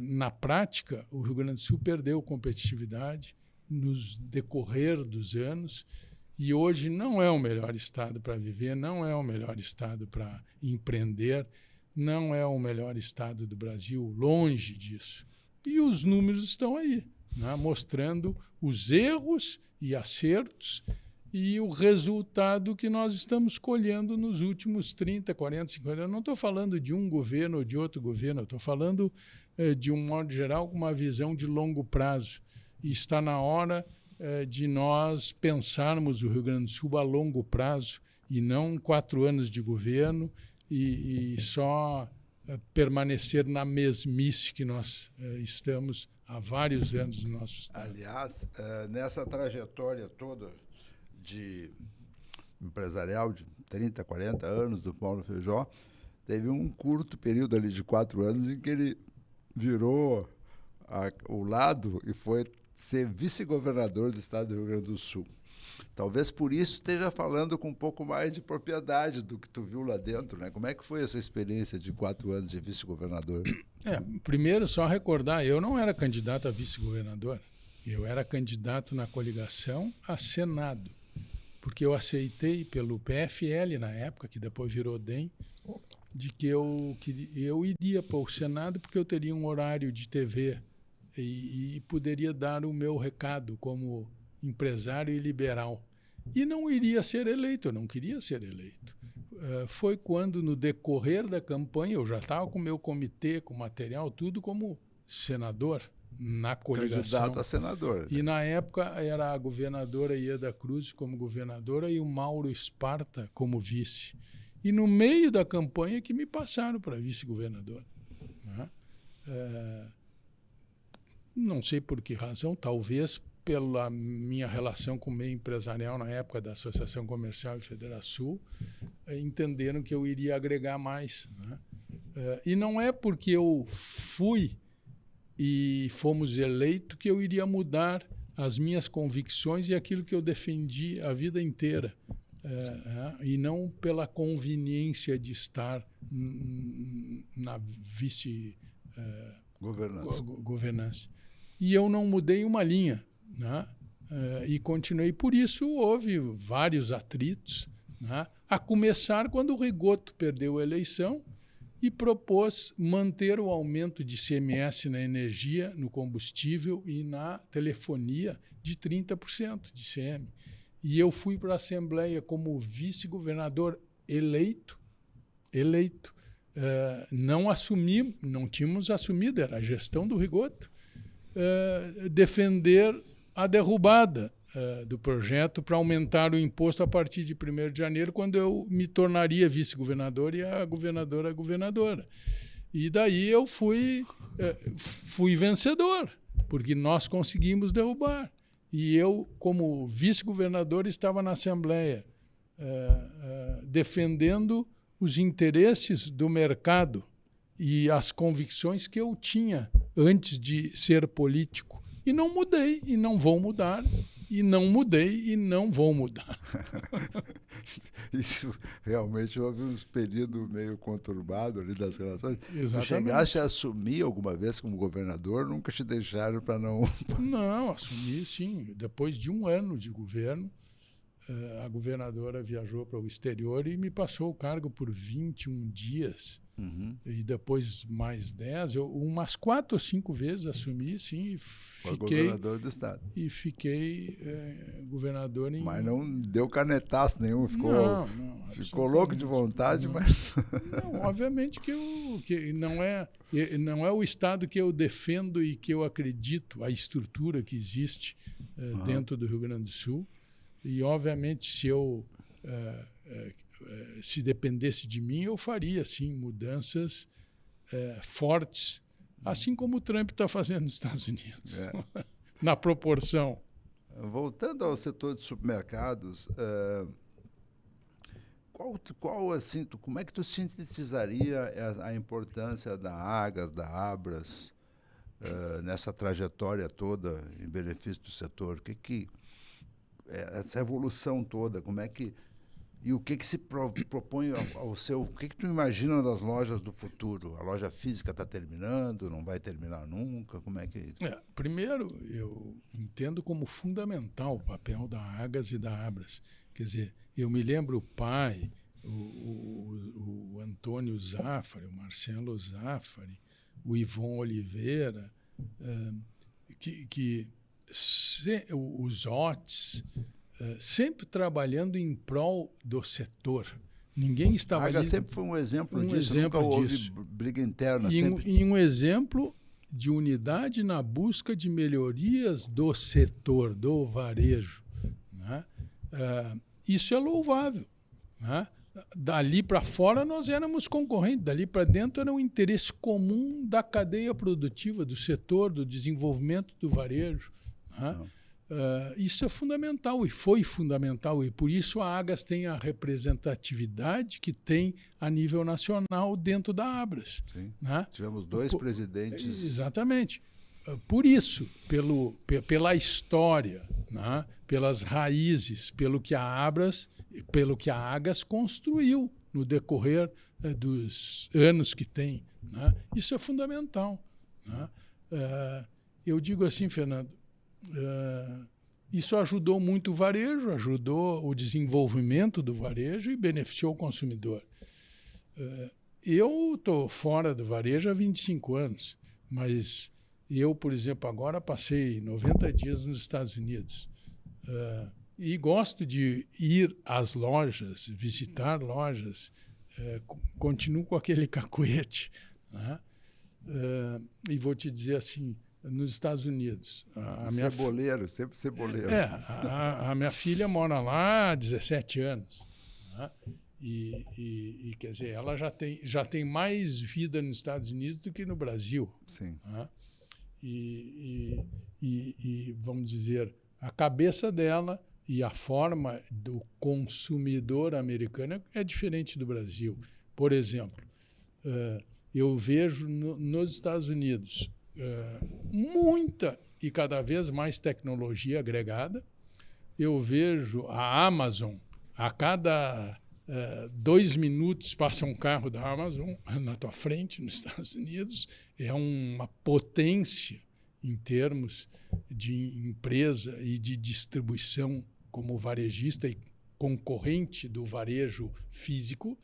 Na prática, o Rio Grande do Sul perdeu competitividade nos decorrer dos anos e hoje não é o melhor estado para viver, não é o melhor estado para empreender, não é o melhor estado do Brasil, longe disso. E os números estão aí, né, mostrando os erros e acertos e o resultado que nós estamos colhendo nos últimos 30, 40, 50 anos. Eu não estou falando de um governo ou de outro governo, eu estou falando, de um modo geral, com uma visão de longo prazo. E está na hora de nós pensarmos o Rio Grande do Sul a longo prazo e não 4 anos de governo e só permanecer na mesmice que nós estamos há vários anos no nosso estado. Aliás, nessa trajetória toda de empresarial de 30, 40 anos do Paulo Feijó, teve um curto período ali de 4 anos em que ele virou o lado e foi ser vice-governador do estado do Rio Grande do Sul. Talvez por isso esteja falando com um pouco mais de propriedade do que tu viu lá dentro, né? Como é que foi essa experiência de 4 anos de vice-governador? Primeiro, só recordar, eu não era candidato a vice-governador. Eu era candidato na coligação a Senado, porque eu aceitei pelo PFL na época, que depois virou DEM, de que eu iria para o Senado porque eu teria um horário de TV e poderia dar o meu recado como empresário e liberal. E não iria ser eleito, eu não queria ser eleito. Foi quando, no decorrer da campanha, eu já estava com o meu comitê, com material, tudo como senador, na coligação. Candidato a senador. Né? E, na época, era a governadora Ieda Cruz como governadora e o Mauro Esparta como vice. E, no meio da campanha, que me passaram para vice-governador. Né? Não sei por que razão, talvez pela minha relação com o meio empresarial na época da Associação Comercial e Federação, entenderam que eu iria agregar mais. Né? E não é porque eu fui e fomos eleitos que eu iria mudar as minhas convicções e aquilo que eu defendi a vida inteira. E não pela conveniência de estar na vice-governança. E eu não mudei uma linha. Né? E continuei. Por isso, houve vários atritos, né? A começar quando o Rigoto perdeu a eleição e propôs manter o aumento de ICMS na energia, no combustível e na telefonia de 30% de ICM. E eu fui para a Assembleia como vice-governador eleito. Não tínhamos assumido, era a gestão do Rigoto, defender a derrubada do projeto para aumentar o imposto a partir de 1º de janeiro, quando eu me tornaria vice-governador e a governadora. E daí eu fui vencedor, porque nós conseguimos derrubar. E eu, como vice-governador, estava na Assembleia defendendo os interesses do mercado e as convicções que eu tinha antes de ser político. E não mudei, e não vou mudar, E não mudei e não vou mudar. Isso realmente houve uns períodos meio conturbados ali das relações. Exatamente. Tu chegaste a assumir alguma vez como governador, nunca te deixaram para não... Não, assumi sim. Depois de um ano de governo, a governadora viajou para o exterior e me passou o cargo por 21 dias. Uhum. E depois mais 10. Eu umas 4 ou 5 vezes assumi, sim, e Foi governador do estado. E fiquei governador em... Mas não deu canetaço nenhum, ficou louco de vontade, não. mas... Não, obviamente que não é o Estado que eu defendo e que eu acredito, a estrutura que existe dentro do Rio Grande do Sul. E, obviamente, se dependesse de mim, eu faria, sim, mudanças fortes, assim como o Trump está fazendo nos Estados Unidos, na proporção. Voltando ao setor de supermercados, como é que tu sintetizaria a importância da Agas, da Abras, nessa trajetória toda em benefício do setor? Essa evolução toda, como é que... E o que se propõe ao seu... O que tu imagina das lojas do futuro? A loja física está terminando, não vai terminar nunca? Como é que... Primeiro, eu entendo como fundamental o papel da Agas e da Abras. Quer dizer, eu me lembro o pai, o Antônio Zaffari, o Marcelo Zaffari, o Ivon Oliveira, os Otis, sempre trabalhando em prol do setor. Ninguém estava ali... A Agas ali... sempre foi um exemplo disso, nunca houve briga interna. E um exemplo de unidade na busca de melhorias do setor, do varejo, né? Isso é louvável, né? Dali para fora nós éramos concorrentes, dali para dentro era um interesse comum da cadeia produtiva, do setor, do desenvolvimento do varejo, né? Isso é fundamental e foi fundamental, e por isso a Agas tem a representatividade que tem a nível nacional dentro da Abras. Sim. Né? Tivemos 2 presidentes. Exatamente. Por isso, pela história, né? Pelas raízes, pelo que a Agas construiu no decorrer dos anos que tem. Né? Isso é fundamental. Né? Eu digo assim, Fernando, isso ajudou muito o varejo, ajudou o desenvolvimento do varejo e beneficiou o consumidor. Eu estou fora do varejo há 25 anos, mas eu, por exemplo, agora passei 90 dias nos Estados Unidos e gosto de ir às lojas, visitar lojas, continuo com aquele cacuete, né? E vou te dizer assim, nos Estados Unidos. Ceboleiro, sempre ceboleiro. A minha filha mora lá há 17 anos. Né? E quer dizer, ela já tem mais vida nos Estados Unidos do que no Brasil. Sim. Né? E vamos dizer, a cabeça dela e a forma do consumidor americano é diferente do Brasil. Por exemplo, eu vejo nos Estados Unidos muita e cada vez mais tecnologia agregada. Eu vejo a Amazon, a cada 2 minutos passa um carro da Amazon na tua frente, nos Estados Unidos. É uma potência em termos de empresa e de distribuição como varejista e concorrente do varejo físico.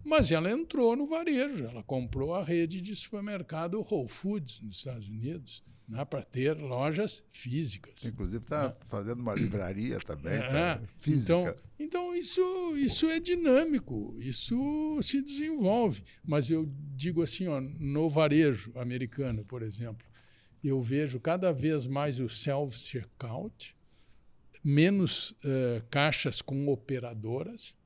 Mas ela entrou no varejo, ela comprou a rede de supermercado Whole Foods nos Estados Unidos, né, para ter lojas físicas. Inclusive está fazendo uma livraria também, física. Então isso é dinâmico, isso se desenvolve. Mas eu digo assim, no varejo americano, por exemplo, eu vejo cada vez mais o self-checkout, menos caixas com operadoras.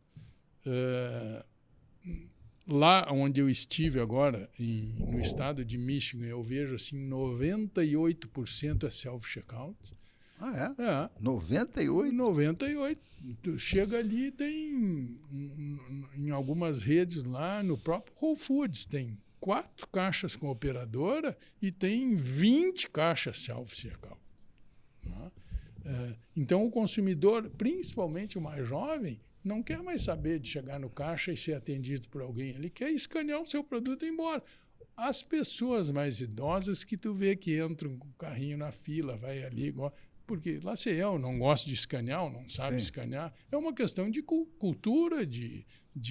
Lá onde eu estive agora, no estado de Michigan, eu vejo assim 98% é self-checkout. Ah, é? 98%? 98%. Tu chega ali, tem em algumas redes lá, no próprio Whole Foods, tem 4 caixas com operadora e tem 20 caixas self-checkout. Então, o consumidor, principalmente o mais jovem, não quer mais saber de chegar no caixa e ser atendido por alguém. Ele quer escanear o seu produto e ir embora. As pessoas mais idosas que tu vê que entram com o carrinho na fila, vai ali, igual, porque lá sei eu, não gosto de escanear, não sabe escanear. É uma questão de cultura, de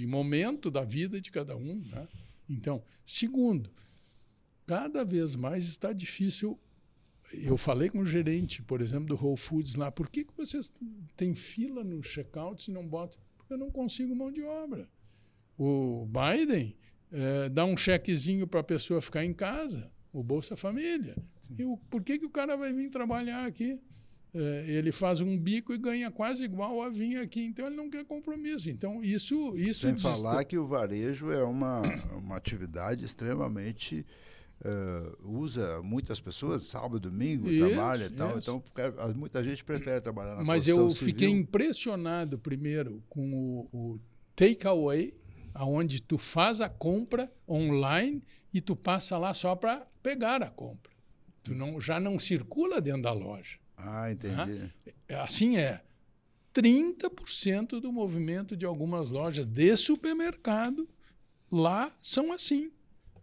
momento da vida de cada um. Né? Então, segundo, cada vez mais está difícil. Eu falei com o gerente, por exemplo, do Whole Foods lá, por que vocês têm fila no checkout se não botam? Porque eu não consigo mão de obra. O Biden dá um chequezinho para a pessoa ficar em casa, o Bolsa Família. Por que o cara vai vir trabalhar aqui? Ele faz um bico e ganha quase igual a vir aqui, então ele não quer compromisso. Então, isso sem falar que o varejo é uma atividade extremamente... usa muitas pessoas, sábado, domingo, trabalha e tal. Então, muita gente prefere trabalhar na Mas construção eu civil. fiquei impressionado, primeiro, com o takeaway, onde tu faz a compra online e tu passa lá só para pegar a compra. Tu já não circula dentro da loja. Ah, entendi. Assim 30% do movimento de algumas lojas de supermercado lá são assim.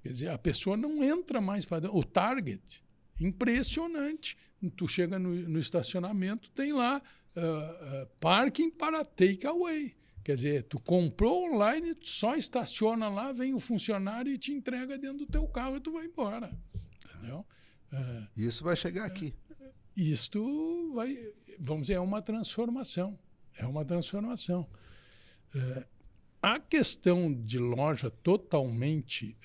Quer dizer, a pessoa não entra mais para dentro. O Target, impressionante. Tu chega no estacionamento, tem lá parking para takeaway. Quer dizer, tu comprou online, tu só estaciona lá, vem o funcionário e te entrega dentro do teu carro e tu vai embora. Entendeu? Isso vai chegar aqui. Isto vai, vamos dizer, é uma transformação. É uma transformação. A questão de loja totalmente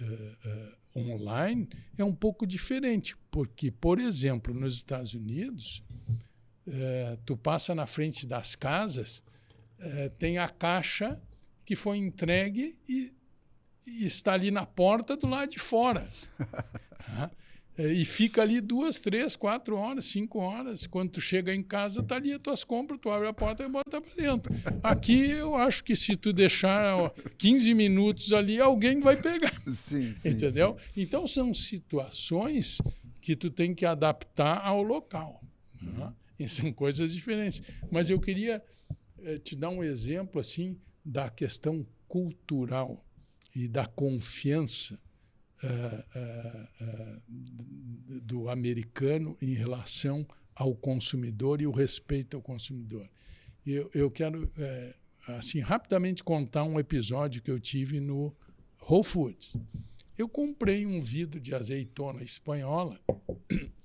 online é um pouco diferente, porque, por exemplo, nos Estados Unidos, tu passa na frente das casas, tem a caixa que foi entregue e está ali na porta do lado de fora. E fica ali 2, 3, 4 horas, 5 horas. Quando tu chega em casa, está ali as tuas compras, tu abre a porta e bota para dentro. Aqui, eu acho que se tu deixar 15 minutos ali, alguém vai pegar. Sim, entendeu? Sim. Então, são situações que tu tem que adaptar ao local. Né? E são coisas diferentes. Mas eu queria te dar um exemplo assim da questão cultural e da confiança do americano em relação ao consumidor e o respeito ao consumidor. Eu quero, assim, rapidamente contar um episódio que eu tive no Whole Foods. Eu comprei um vidro de azeitona espanhola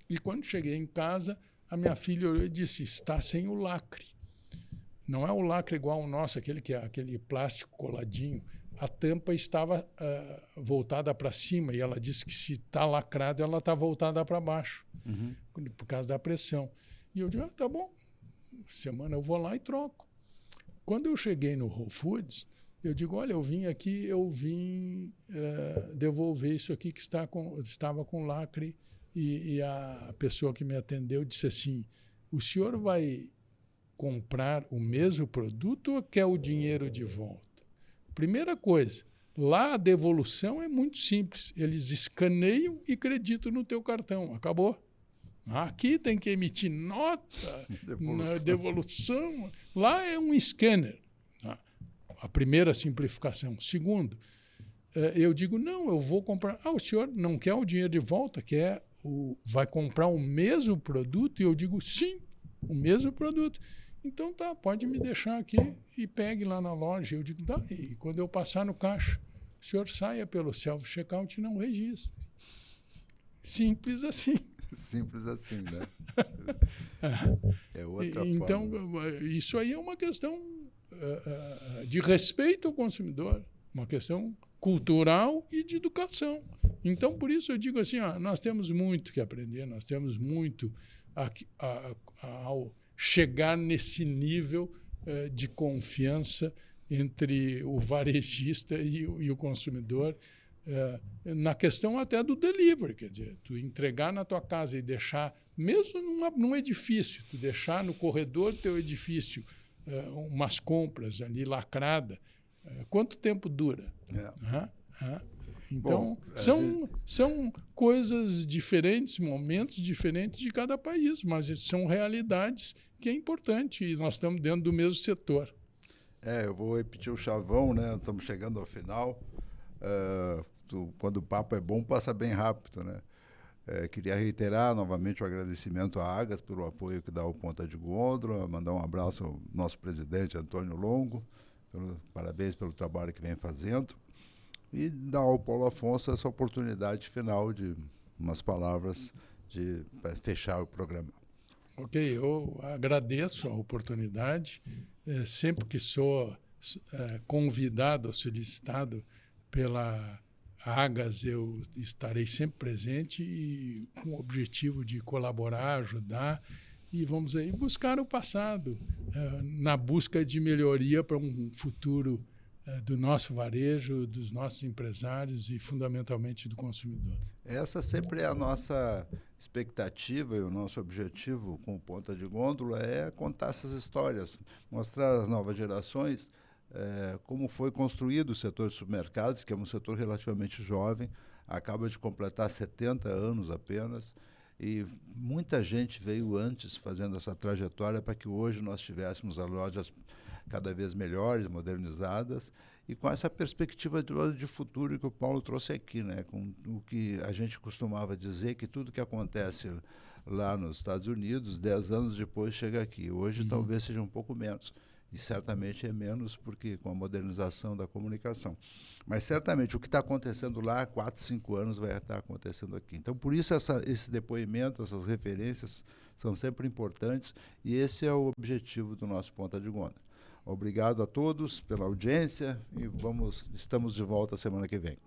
e quando cheguei em casa, a minha filha olhou e disse, está sem o lacre. Não é o lacre igual ao nosso, aquele plástico coladinho. A tampa estava voltada para cima e ela disse que se está lacrado, ela está voltada para baixo, por causa da pressão. E eu disse, tá bom, semana eu vou lá e troco. Quando eu cheguei no Whole Foods, eu digo, olha, eu vim devolver isso aqui que estava com lacre e a pessoa que me atendeu disse assim, o senhor vai comprar o mesmo produto ou quer o dinheiro de volta? Primeira coisa, lá a devolução é muito simples. Eles escaneiam e creditam no teu cartão. Acabou. Aqui tem que emitir nota, devolução. Lá é um scanner. A primeira simplificação. Segundo, eu digo, não, eu vou comprar. O senhor não quer o dinheiro de volta, vai comprar o mesmo produto? E eu digo, sim, o mesmo produto. Então tá, pode me deixar aqui e pegue lá na loja. Eu digo, tá, e quando eu passar no caixa, o senhor saia pelo self-checkout e não registre. Simples assim. Simples assim, né? É outra então, forma. Isso aí é uma questão de respeito ao consumidor, uma questão cultural e de educação. Então, por isso eu digo assim, nós temos muito que aprender, nós temos muito ao chegar nesse nível de confiança entre o varejista e o consumidor, na questão até do delivery, quer dizer, tu entregar na tua casa e deixar, mesmo num edifício, tu deixar no corredor do teu edifício umas compras ali lacrada, quanto tempo dura? Então, são coisas diferentes, momentos diferentes de cada país, mas são realidades que é importante, e nós estamos dentro do mesmo setor. Eu vou repetir o chavão, né? Estamos chegando ao final. Quando o papo é bom, passa bem rápido, né? Queria reiterar novamente o agradecimento à Agas pelo apoio que dá ao Ponta de Gondra, mandar um abraço ao nosso presidente, Antônio Longo, parabéns pelo trabalho que vem fazendo, e dar ao Paulo Afonso essa oportunidade final de umas palavras para fechar o programa. Ok, eu agradeço a oportunidade. Sempre que sou convidado ou solicitado pela Agas, eu estarei sempre presente e com o objetivo de colaborar, ajudar e vamos aí buscar o passado na busca de melhoria para um futuro do nosso varejo, dos nossos empresários e fundamentalmente do consumidor. Essa sempre é a nossa expectativa e o nosso objetivo com o Ponta de Gôndola é contar essas histórias, mostrar às novas gerações como foi construído o setor de supermercados, que é um setor relativamente jovem, acaba de completar 70 anos apenas, e muita gente veio antes fazendo essa trajetória para que hoje nós tivéssemos as lojas cada vez melhores, modernizadas, e com essa perspectiva de futuro que o Paulo trouxe aqui, né? Com o que a gente costumava dizer, que tudo que acontece lá nos Estados Unidos, 10 anos depois chega aqui. Hoje talvez seja um pouco menos. E certamente é menos porque com a modernização da comunicação. Mas certamente o que está acontecendo lá há 4, 5 anos vai estar acontecendo aqui. Então, por isso esse depoimento, essas referências são sempre importantes e esse é o objetivo do nosso Ponta de Gondra. Obrigado a todos pela audiência e estamos de volta semana que vem.